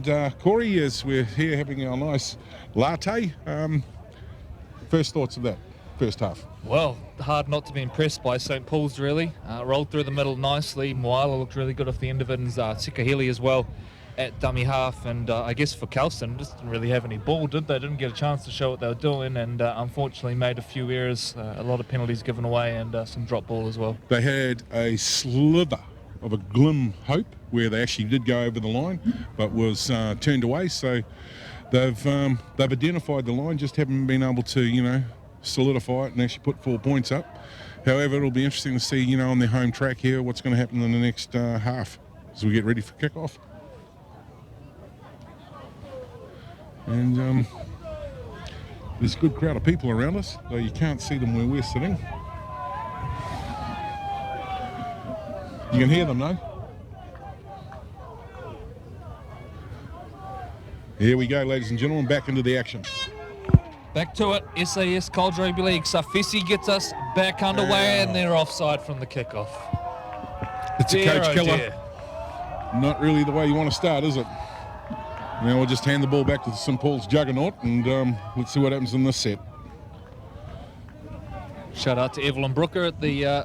And Corey, as we're here having our nice latte, first thoughts of that first half? Well, hard not to be impressed by St. Paul's, really. Rolled through the middle nicely. Moala looked really good off the end of it, and Sikahili as well at dummy half. And I guess for Kelston, just didn't really have any ball, did they? Didn't get a chance to show what they were doing, and unfortunately made a few errors, a lot of penalties given away, and some drop ball as well. They had a slither of a glim hope where they actually did go over the line, but was turned away. So they've identified the line, just haven't been able to, solidify it and actually put 4 points up. However, it'll be interesting to see, on their home track here, what's going to happen in the next half as we get ready for kickoff. And there's a good crowd of people around us, though you can't see them where we're sitting. You can hear them, though. Here we go, ladies and gentlemen, back into the action. Back to it, SAS College Rugby League. Safisi gets us back underway, and they're offside from the kickoff. It's a coach killer. Not really the way you want to start, is it? Now we'll just hand the ball back to the St. Paul's juggernaut, and let's see what happens in this set. Shout out to Evelyn Brooker at the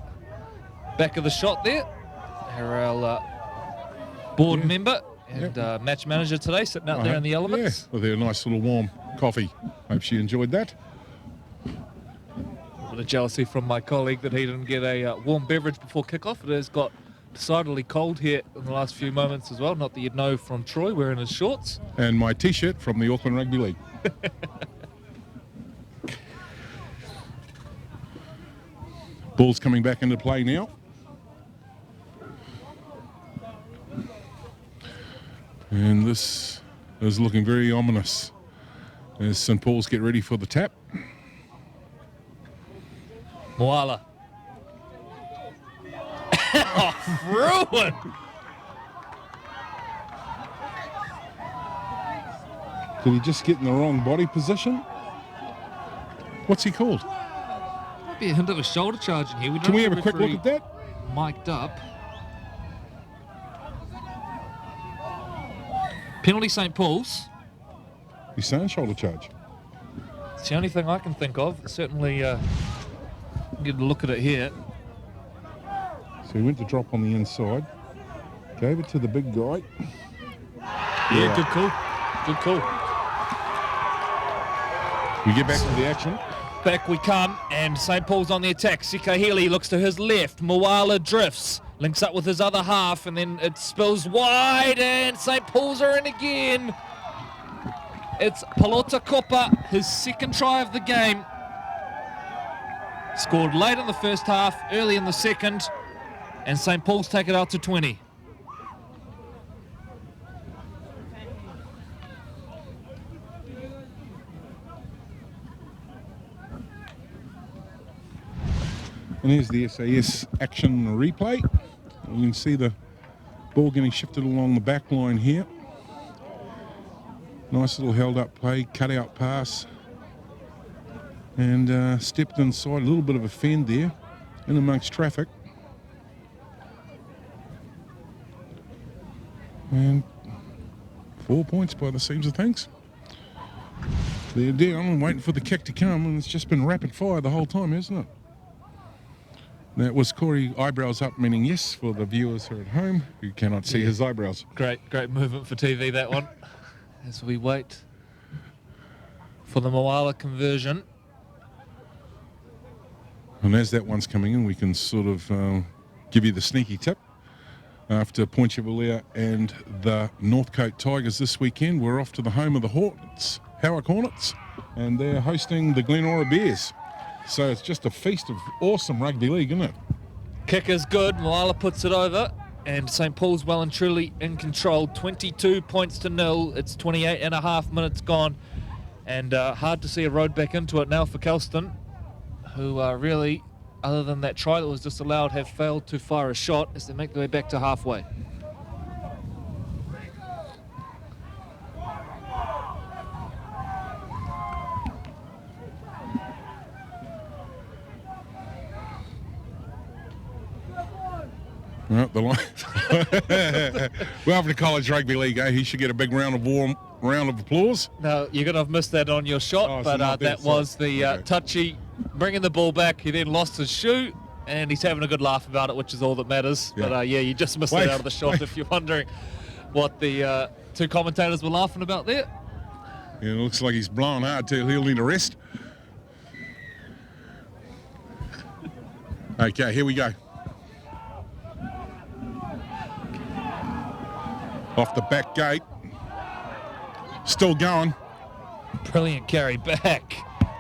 back of the shot there. Our board member and match manager today, sitting out there in the elements. Yeah, with their nice little warm coffee. Hope she enjoyed that. A bit of jealousy from my colleague that he didn't get a warm beverage before kickoff. It has got decidedly cold here in the last few moments as well. Not that you'd know from Troy wearing his shorts. And my T-shirt from the Auckland Rugby League. Ball's coming back into play now. And this is looking very ominous as St. Paul's get ready for the tap. Moala. Ruin! Did he just get in the wrong body position? What's he called? Might be a hint of a shoulder charge in here. Can we have a quick look at that? Mic'd up. Penalty St. Paul's. He's saying shoulder charge. It's the only thing I can think of. Certainly get a look at it here. So he went to drop on the inside. Gave it to the big guy. Yeah, good call. Good call. We get back to the action. Back we come, and St. Paul's on the attack. Sikahili looks to his left. Moala drifts. Links up with his other half, and then it spills wide, and St. Paul's are in again. It's Palota Kopa, his second try of the game. Scored late in the first half, early in the second, and St. Paul's take it out to 20. And here's the SAS action replay. You can see the ball getting shifted along the back line here. Nice little held up play, cut out pass. And stepped inside, a little bit of a fend there in amongst traffic. And 4 points by the seams of things. They're down, waiting for the kick to come, and it's just been rapid fire the whole time, hasn't it? That was Corey eyebrows up, meaning yes, for the viewers who are at home who cannot see his eyebrows. Great movement for TV, that one. As we wait for the Moala conversion. And as that one's coming in, we can sort of give you the sneaky tip. After Point Chevalier and the Northcote Tigers this weekend, we're off to the home of the Howick Hornets, and they're hosting the Glenora Bears. So it's just a feast of awesome rugby league, isn't it? Kick is good. Moala puts it over, and St. Paul's well and truly in control. 22 points to 0. It's 28 and a half minutes gone, and hard to see a road back into it now for Kelston, who really, other than that try that was disallowed, have failed to fire a shot as they make their way back to halfway. Well, welcome to College Rugby League, eh? He should get a big round of applause. No, you're going to have missed that on your shot, Oh, so but not there, that was the okay. touchy, bringing the ball back. He then lost his shoe, and he's having a good laugh about it, which is all that matters. Yeah. But you just missed that out of the shot if you're wondering what the two commentators were laughing about there. Yeah, it looks like he's blowing hard too. He'll need a rest. Okay, here we go. Off the back gate. Still going. Brilliant carry back.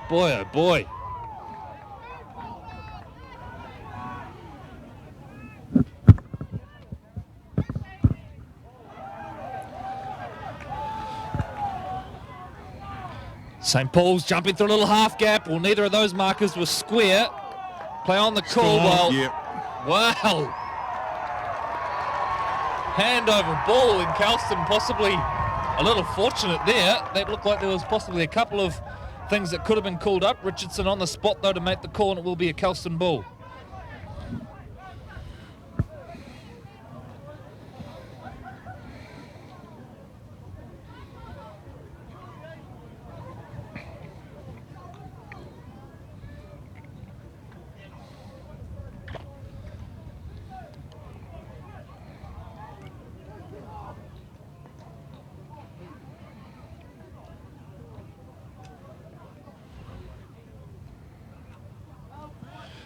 Boy, oh boy. St. Paul's jumping through a little half gap. Well, neither of those markers were square. Play on the call. Well, Yeah. wow. Hand over ball in Kelston, possibly a little fortunate there. That looked like there was possibly a couple of things that could have been called up. Richardson on the spot, though, to make the call, and it will be a Kelston ball.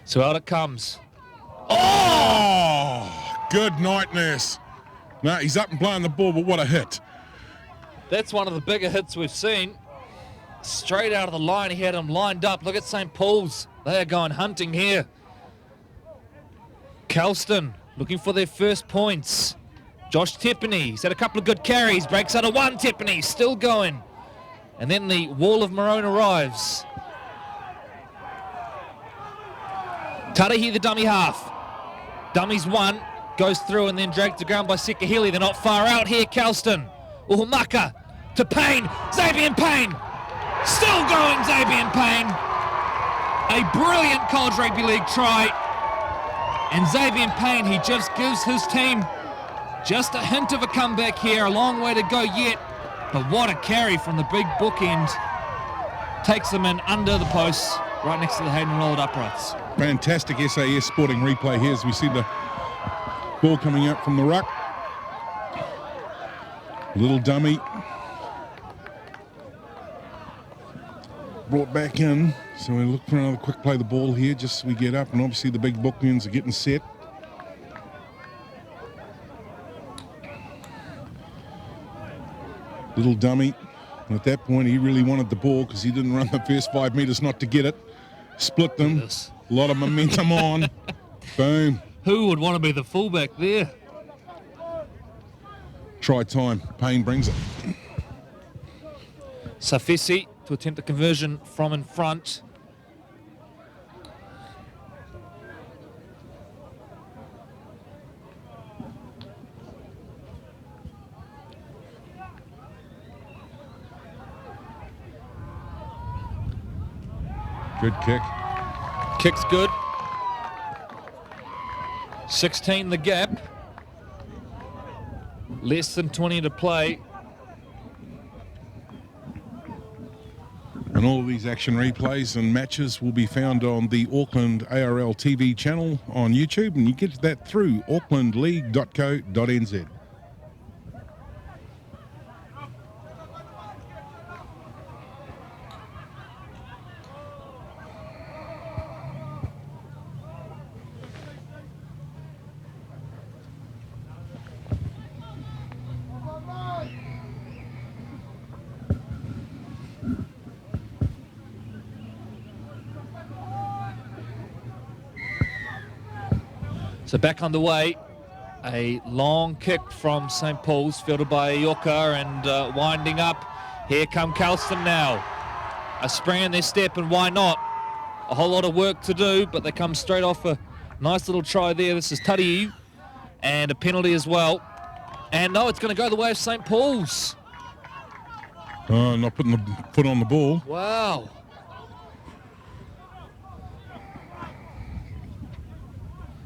So out it comes. Oh, good night, Nurse. No, he's up and playing the ball, but what a hit. That's one of the bigger hits we've seen. Straight out of the line, he had him lined up. Look at St. Paul's. They are going hunting here. Kelston looking for their first points. Josh Tippany, he's had a couple of good carries. Breaks out of one. Tippany still going. And then the wall of maroon arrives. Tarahi, the dummy half. Dummy's one, goes through and then dragged to ground by Sekahili. They're not far out here, Kelston. Uhumaka to Payne. Xavier Payne. Still going, Xavier Payne. A brilliant College Rugby League try. And Xavier Payne, he just gives his team just a hint of a comeback here. A long way to go yet. But what a carry from the big bookend. Takes them in under the posts, right next to the Hayden Rolled uprights. Fantastic SAS sporting replay here as we see the ball coming out from the ruck. Little dummy. Brought back in. So we look for another quick play of the ball here just as we get up, and obviously the big bookends are getting set. Little dummy. And at that point, he really wanted the ball because he didn't run the first 5 meters not to get it. Split them. Yes. A lot of momentum on. Boom. Who would want to be the fullback there? Try time. Payne brings it. Safisi to attempt the conversion from in front. Good kick. Kick's good. 16 the gap. Less than 20 to play. And all of these action replays and matches will be found on the Auckland ARL TV channel on YouTube, and you get that through aucklandleague.co.nz. So back underway, a long kick from St. Paul's, fielded by Ioka, and winding up. Here come Kelston now. A spring in their step, and why not? A whole lot of work to do, but they come straight off a nice little try there. This is Tariu, and a penalty as well. And no, it's going to go the way of St. Paul's. Not putting the foot on the ball. Wow.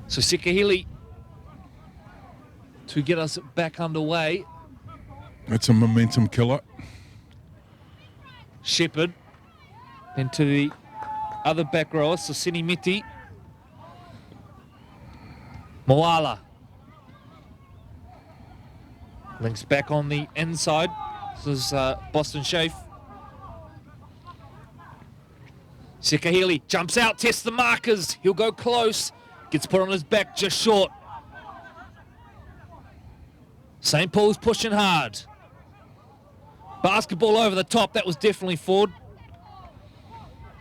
So Sekahili to get us back underway. That's a momentum killer. Shepherd into the other back rower, Sosini Miti. Moala links back on the inside. This is Boston Shafe. Sekahili jumps out, tests the markers. He'll go close. Gets put on his back just short. St. Paul's pushing hard. Basketball over the top. That was definitely Ford.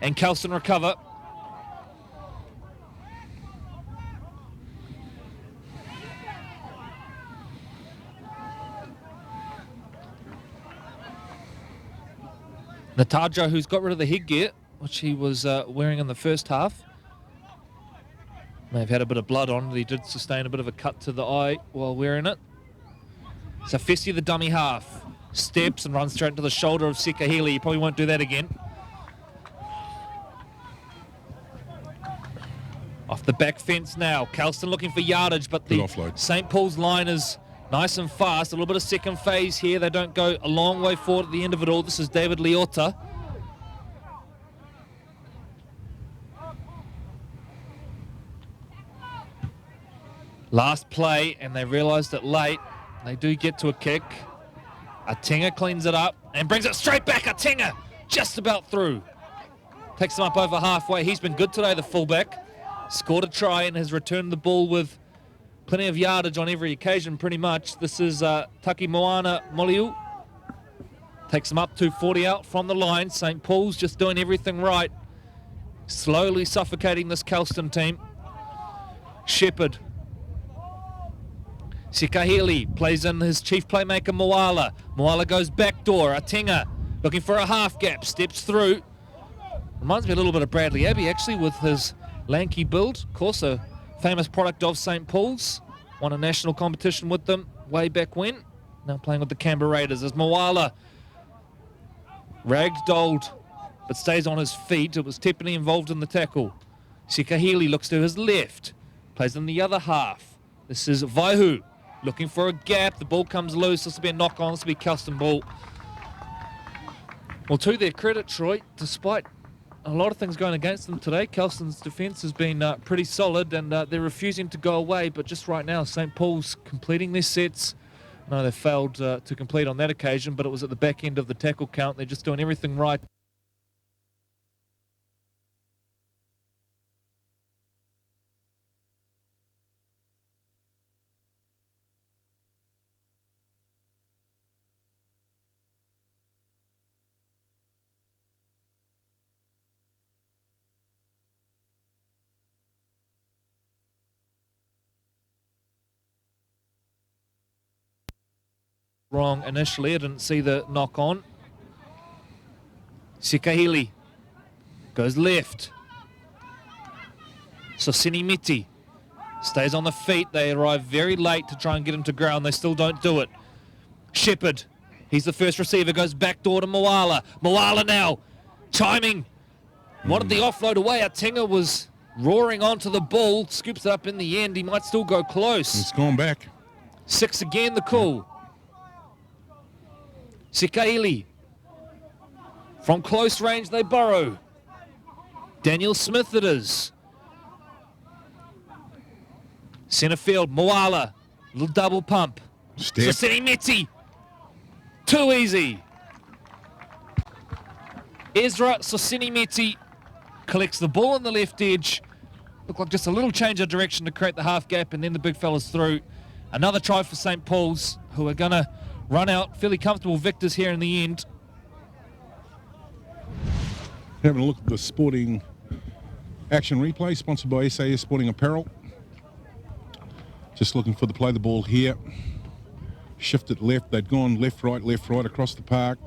And Kelston recover. Natajo, who's got rid of the headgear, which he was wearing in the first half. May have had a bit of blood on it. He did sustain a bit of a cut to the eye while wearing it. So Festi, the dummy half, steps and runs straight into the shoulder of Sekahili. He probably won't do that again. Off the back fence now. Kelston looking for yardage, but the St. Paul's line is nice and fast. A little bit of second phase here. They don't go a long way forward at the end of it all. This is David Leota. Last play, and they realised it late. They do get to a kick. Atinga cleans it up and brings it straight back. Atinga just about through. Takes him up over halfway. He's been good today, the fullback. Scored a try and has returned the ball with plenty of yardage on every occasion, pretty much. This is Taki Moana Moliu. Takes him up to 40 out from the line. St. Paul's just doing everything right. Slowly suffocating this Kelston team. Shepherd. Sekahili plays in his chief playmaker, Moala. Moala goes backdoor. Atinga looking for a half gap. Steps through. Reminds me a little bit of Bradley Abbey, actually, with his lanky build. Of course, a famous product of St. Paul's. Won a national competition with them way back when. Now playing with the Canberra Raiders as Moala. Ragdolled, but stays on his feet. It was Tepani involved in the tackle. Sekahili looks to his left. Plays in the other half. This is Vaihu. Looking for a gap. The ball comes loose. This will be a knock-on. This will be Kelston ball. Well, to their credit, Troy, despite a lot of things going against them today, Kelston's defence has been pretty solid, and they're refusing to go away. But just right now, St. Paul's completing their sets. No, they failed to complete on that occasion, but it was at the back end of the tackle count. They're just doing everything right. Wrong initially. I didn't see the knock on. Sekahili goes left. Sosini Miti stays on the feet. They arrive very late to try and get him to ground. They still don't do it. Shepherd, he's the first receiver, goes backdoor to Moala. Moala now chiming. Wanted the offload away. Atinga was roaring onto the ball. Scoops it up in the end. He might still go close. It's gone back. 6 again, the call. Sekahili. From close range, they burrow. Daniel Smith it is. Centre field, Moala. Little double pump. Step. Sosini Miti. Too easy. Ezra Sosini Miti collects the ball on the left edge. Looked like just a little change of direction to create the half gap, and then the big fella's through. Another try for St. Paul's, who are going to run out fairly comfortable victors here in the end. Having a look at the sporting action replay, sponsored by SAS Sporting Apparel. Just looking for the play the ball here. Shifted left. They'd gone left, right across the park.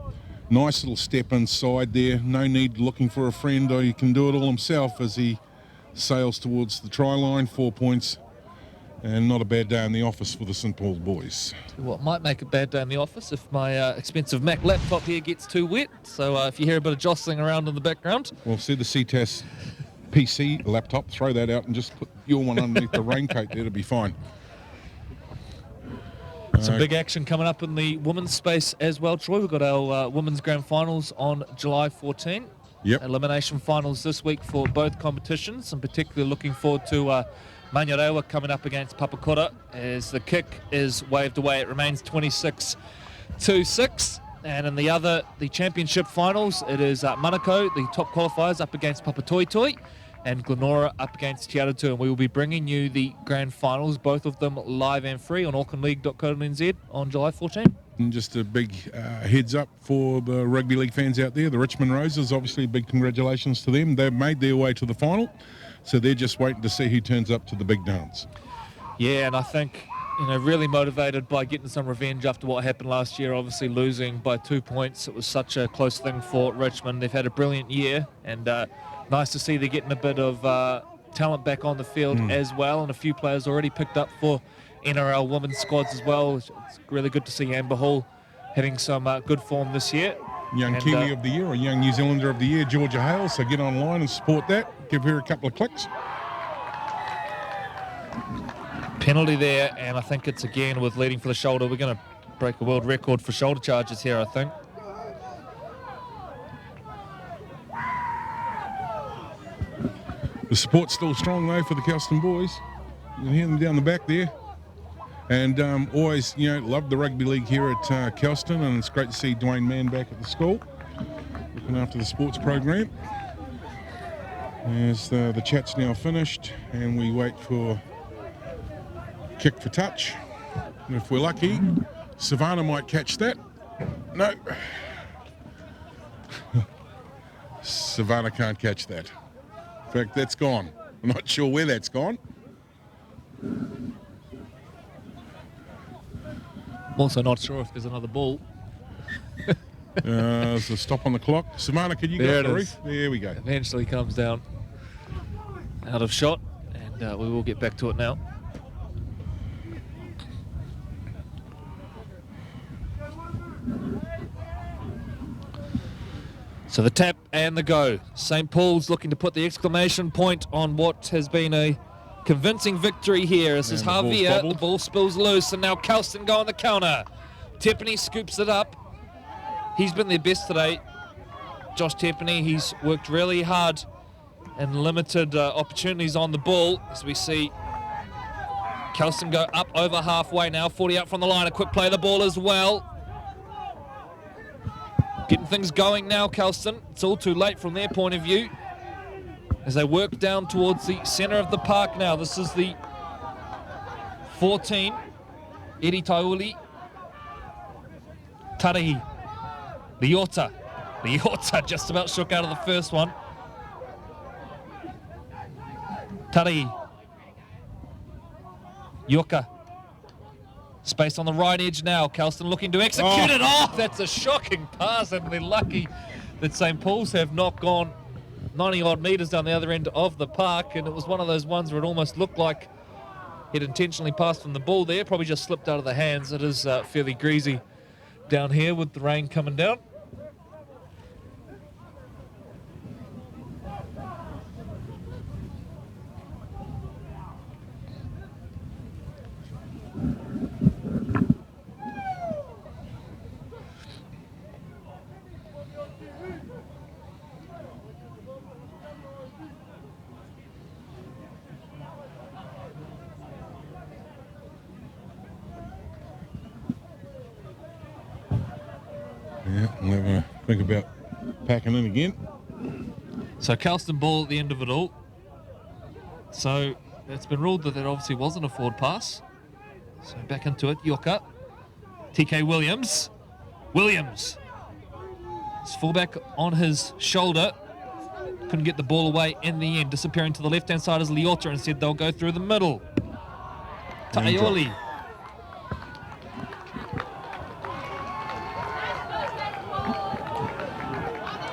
Nice little step inside there. No need looking for a friend, or he can do it all himself as he sails towards the try line. 4 points. And not a bad day in the office for the St. Paul's boys. What might make a bad day in the office if my expensive Mac laptop here gets too wet. So if you hear a bit of jostling around in the background. Well, see the CTAS PC laptop, throw that out and just put your one underneath the raincoat there to be fine. Some big action coming up in the women's space as well, Troy. We've got our women's grand finals on July 14. Yep. Elimination finals this week for both competitions. I'm particularly looking forward to Manurewa coming up against Papakura as the kick is waved away. It remains 26-6. And in the championship finals, it is Manukau, the top qualifiers, up against Papatoetoe, and Glenora up against Te Aratu. And we will be bringing you the grand finals, both of them live and free on aucklandleague.co.nz on July 14. And just a big heads up for the rugby league fans out there. The Richmond Roses, obviously, big congratulations to them. They've made their way to the final, so they're just waiting to see who turns up to the big dance. Yeah, and I think, really motivated by getting some revenge after what happened last year, obviously losing by 2 points. It was such a close thing for Richmond. They've had a brilliant year, and nice to see they're getting a bit of talent back on the field as well, and a few players already picked up for NRL women's squads as well. It's really good to see Amber Hall having some good form this year. Young Kiwi of the year or young New Zealander of the year, Georgia Hale, so get online and support that. Give her a couple of clicks. Penalty there, and I think it's again with leading for the shoulder. We're going to break a world record for shoulder charges here, I think. The support's still strong, though, for the Kelston boys. You can hear them down the back there. And always, love the rugby league here at Kelston, and it's great to see Dwayne Mann back at the school, looking after the sports program. As the chat's now finished, and we wait for kick for touch. And if we're lucky, Savannah might catch that. No. Savannah can't catch that. In fact, that's gone. I'm not sure where that's gone. I'm also not sure if there's another ball. There's a stop on the clock. Savannah, could you There go it through? is. There we go. Eventually comes down out of shot, and we will get back to it now. So the tap and the go. St. Paul's looking to put the exclamation point on what has been a convincing victory here. This is And the ball's Javier. The bobbled. ball spills loose, and now Kelston go on the counter. Tippany scoops it up. He's been their best today. Josh Tippany, he's worked really hard and limited opportunities on the ball. As we see Kelston go up over halfway now, 40 out from the line. A quick play of the ball as well. Getting things going now, Kelston. It's all too late from their point of view as they work down towards the centre of the park now. This is the 14. Eri Tauli. Tarahi. Liota. Liota just about shook out of the first one. Tarahi. Yoka. Space on the right edge now. Kelston looking to execute it. Oh, that's a shocking pass, and they're lucky that St. Paul's have not gone 90-odd metres down the other end of the park, and it was one of those ones where it almost looked like he'd intentionally passed from the ball there. Probably just slipped out of the hands. It is fairly greasy down here with the rain coming down. Yeah, we'll have a think about packing in again. So Kelston ball at the end of it all. So it's been ruled that obviously wasn't a forward pass. So back into it, Yoka. TK Williams. Williams. His fullback on his shoulder. Couldn't get the ball away in the end. Disappearing to the left-hand side is Liota. Instead, they'll go through the middle. Taioli.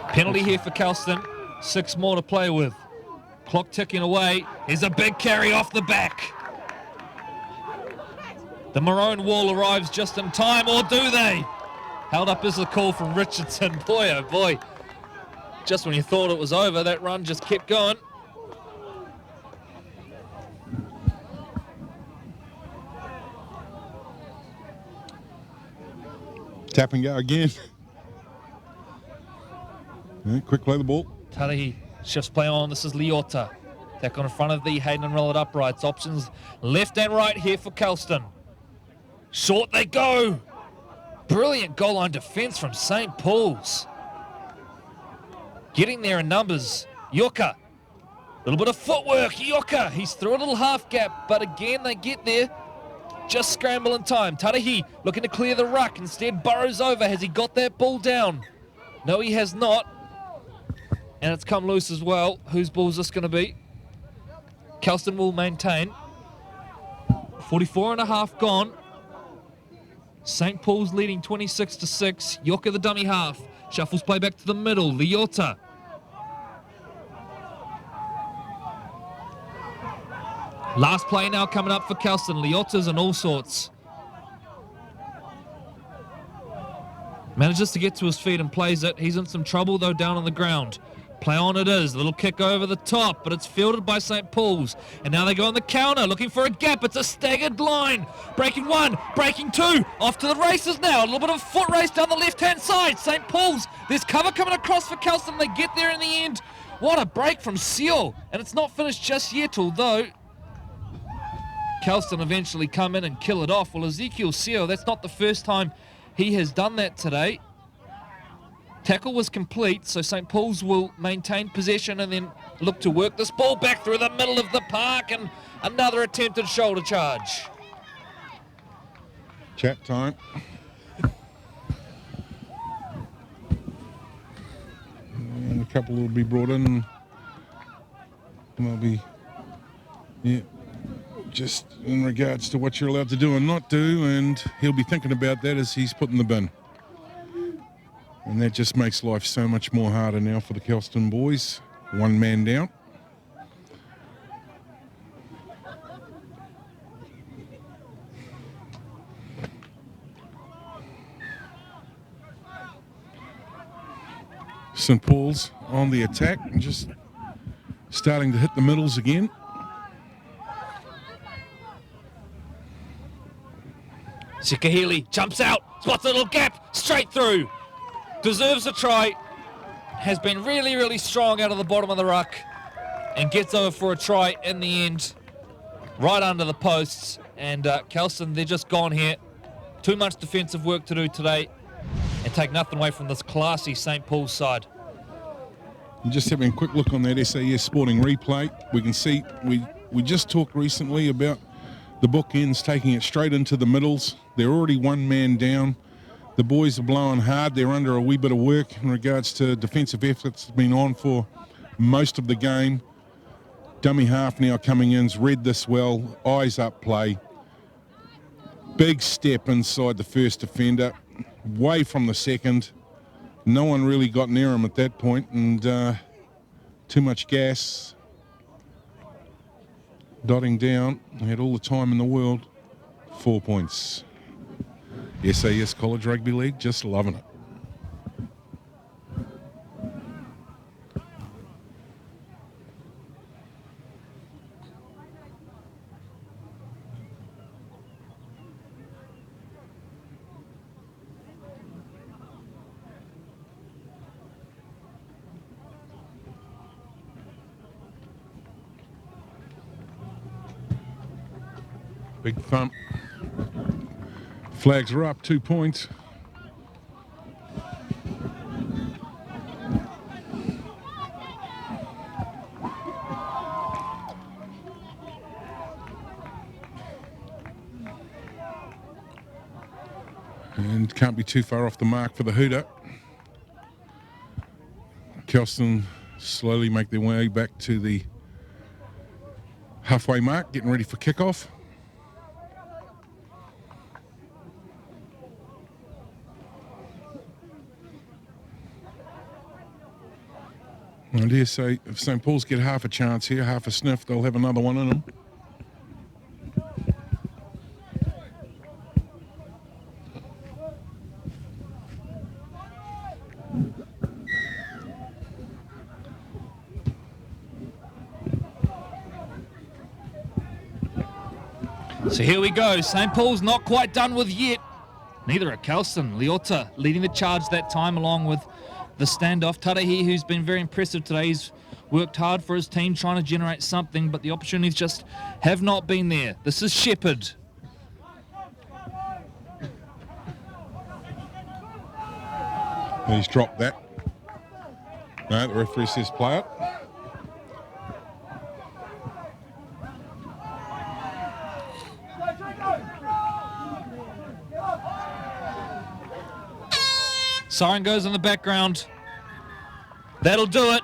Penalty here for Kelston. 6 more to play with. Clock ticking away. Here's a big carry off the back. The maroon wall arrives just in time, or do they? Held up is the call from Richardson. Boy, oh boy. Just when you thought it was over, that run just kept going. Tap and go again. Yeah, quick play the ball. Tarihi shifts play on. This is Leota. Tack on in front of the Hayden and roll it uprights. Options left and right here for Kelston. Short they go. Brilliant goal line defence from St. Paul's. Getting there in numbers. Yoka. A little bit of footwork. Yoka. He's through a little half gap, but again they get there. Just scramble in time. Tarihi looking to clear the ruck. Instead burrows over. Has he got that ball down? No, he has not. And it's come loose as well. Whose ball is this going to be? Kelston will maintain. 44 and a half gone. St. Paul's leading 26-6. Yoka the dummy half. Shuffles play back to the middle. Leota. Last play now coming up for Kelston. Leota's and all sorts. Manages to get to his feet and plays it. He's in some trouble though down on the ground. Play on it is. A little kick over the top, but it's fielded by St. Paul's. And now they go on the counter, looking for a gap. It's a staggered line. Breaking one, breaking two. Off to the races now. A little bit of a foot race down the left-hand side. St. Paul's. There's cover coming across for Kelston. They get there in the end. What a break from Seal. And it's not finished just yet, although Kelston eventually come in and kill it off. Well, Ezekiel Seal, that's not the first time he has done that today. Tackle was complete, so St. Paul's will maintain possession and then look to work this ball back through the middle of the park, and another attempted shoulder charge. Chat time. And a couple will be brought in. And they'll be, just in regards to what you're allowed to do and not do, and he'll be thinking about that as he's put in the bin. And that just makes life so much more harder now for the Kelston boys. One man down. St. Paul's on the attack and just starting to hit the middles again. Sikahili jumps out, spots a little gap, straight through. Deserves a try. Has been really, really strong out of the bottom of the ruck and gets over for a try in the end. Right under the posts. And Kelston, they're just gone here. Too much defensive work to do today and take nothing away from this classy St. Paul's side. And just having a quick look on that SAS Sporting replay, we can see we just talked recently about the bookends taking it straight into the middles. They're already one man down. The boys are blowing hard. They're under a wee bit of work in regards to defensive efforts that's been on for most of the game. Dummy half now coming in's read this well. Eyes up play. Big step inside the first defender. Way from the second. No one really got near him at that point, and too much gas. Dotting down. They had all the time in the world. 4 points. SAS College Rugby League, just loving it. Big thump. Flags are up, 2 points. And can't be too far off the mark for the hooter. Kelston slowly make their way back to the halfway mark, getting ready for kickoff. I dare say if St. Paul's get half a chance here, half a sniff, they'll have another one in them. So here we go. St. Paul's not quite done with yet. Neither are Kelston. Leota leading the charge that time along with the standoff. Tarahi, who's been very impressive today, he's worked hard for his team trying to generate something, but the opportunities just have not been there. This is Shepherd. He's dropped that. No, the referee says play it. Siren goes in the background. That'll do it.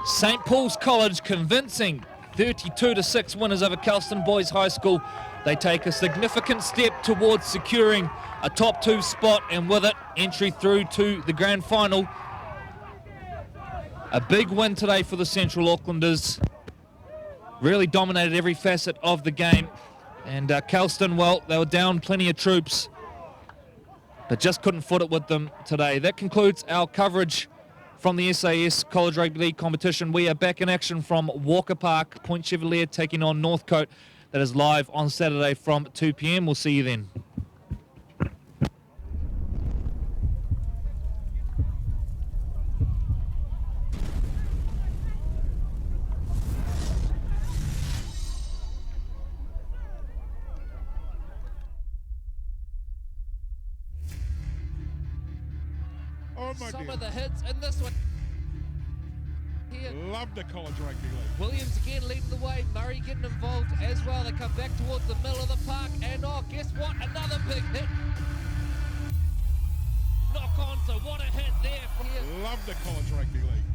St. Paul's College convincing 32-6 winners over Kelston Boys High School. They take a significant step towards securing a top 2 spot, and with it, entry through to the grand final. A big win today for the Central Aucklanders. Really dominated every facet of the game. And Kelston, well, they were down plenty of troops, but just couldn't foot it with them today. That concludes our coverage from the SAS College Rugby League competition. We are back in action from Walker Park, Point Chevalier taking on Northcote. That is live on Saturday from 2 p.m. We'll see you then. Oh my Some dear. of the hits in this one. Here. Love the College Rugby League. Williams again leading the way. Murray getting involved as well. They come back towards the middle of the park. And oh, guess what? Another big hit. Knock on, so what a hit there. Here. Love the College Rugby League.